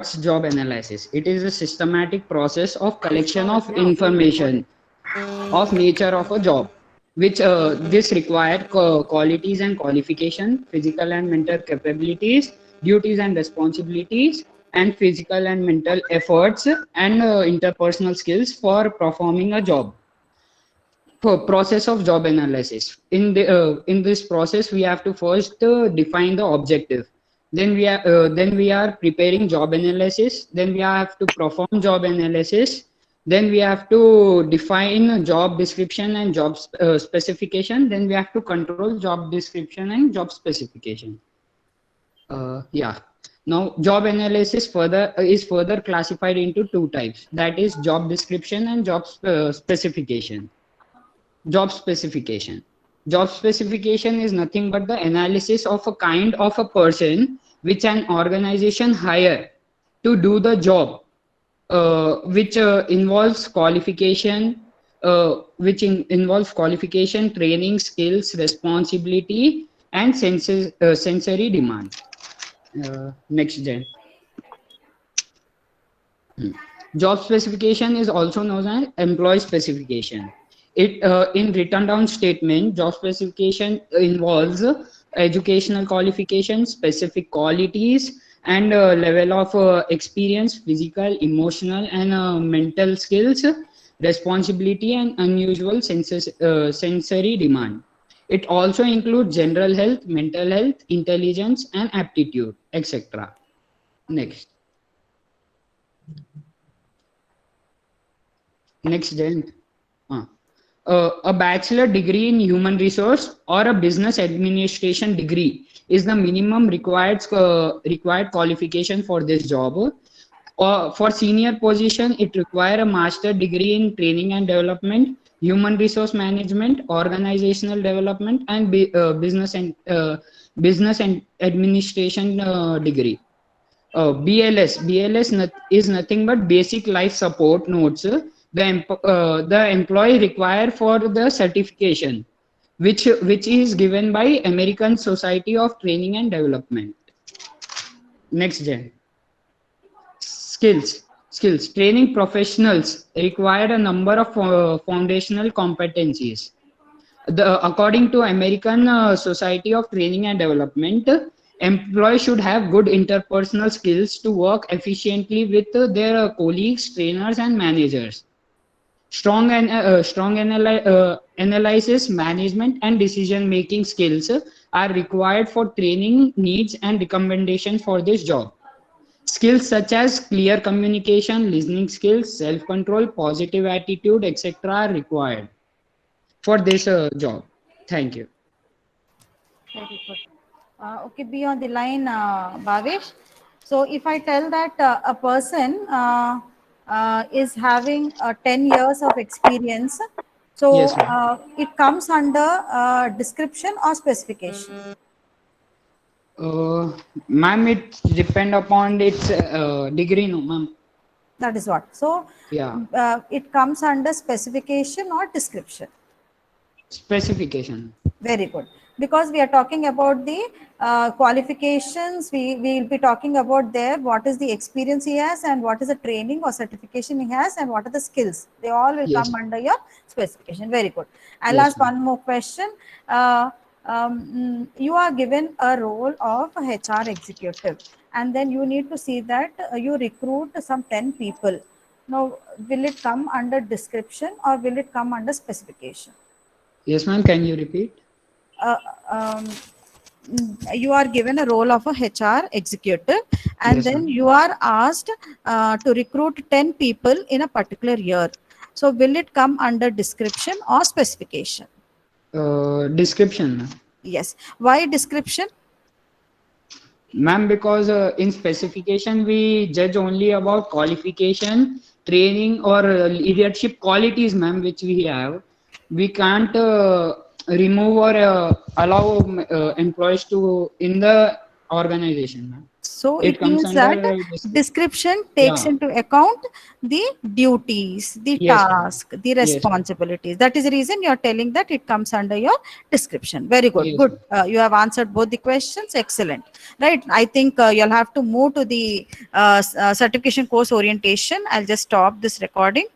What's job analysis? It is a systematic process of collection of information of nature of a job, which this required qualities and qualification, physical and mental capabilities, duties and responsibilities, and physical and mental efforts and interpersonal skills for performing a job. For process of job analysis. In this process, we have to first define the objective. Then we are preparing job analysis. Then we have to perform job analysis. Then we have to define job description and job specification. Then we have to control job description and job specification. Yeah. Now, job analysis further is further classified into two types. That is job description and job specification. Job specification. Job specification is nothing but the analysis of a kind of a person which an organization hire to do the job, which involves qualification, involves qualification, training, skills, responsibility, and sensory demand. Next gen. Job specification is also known as employee specification. It in written down statement, job specification involves educational qualifications, specific qualities, and level of experience, physical, emotional, and mental skills, responsibility, and unusual sensory demand. It also includes general health, mental health, intelligence, and aptitude, etc. Next. Next, then. A bachelor degree in human resource or a business administration degree is the minimum required qualification for this job. For senior position, it require a master degree in training and development, human resource management, organizational development, and business and administration degree. BLS is nothing but basic life support notes. The employee require for the certification, which is given by American Society of Training and Development. Next gen. Skills. Training professionals require a number of foundational competencies. According to American Society of Training and Development, employees should have good interpersonal skills to work efficiently with their colleagues, trainers, and managers. Strong analysis, management, and decision-making skills are required for training needs and recommendations for this job. Skills such as clear communication, listening skills, self-control, positive attitude, etc. are required for this job. Thank you. Very good. Okay, be on the line, Bhavesh. So if I tell that a person is having 10 years of experience, so Yes, it comes under description or specification. Ma'am, it depend upon its degree, no, ma'am. That is what. So Yeah, it comes under specification or description. specification. Very good. Because we are talking about the qualifications, we will be talking about there what is the experience he has and what is the training or certification he has and what are the skills. They all will Yes, come under your specification. Very good. I'll yes, ask ma'am. one more question. You are given a role of a HR executive, and then you need to see that you recruit some 10 people. Now, will it come under description or will it come under specification? Yes, ma'am. Can you repeat? uh, um, you are given a role of a HR executive, and Yes, then ma'am. you are asked to recruit 10 people in a particular year. So will it come under description or specification? Description, ma'am. Yes. Why description? Ma'am, because in specification we judge only about qualification, training, or leadership qualities, ma'am, which we have. We can't remove or allow employees to in the Organization, ma'am. So It it comes means that under description takes yeah. into account the duties, the Yes, ma'am. task, the Yes, ma'am. responsibilities. That is the reason you are telling that it comes under your description. Very good. Yes, Good. ma'am. You have answered both the questions. Excellent. Right. I think you'll have to move to the certification course orientation. I'll just stop this recording.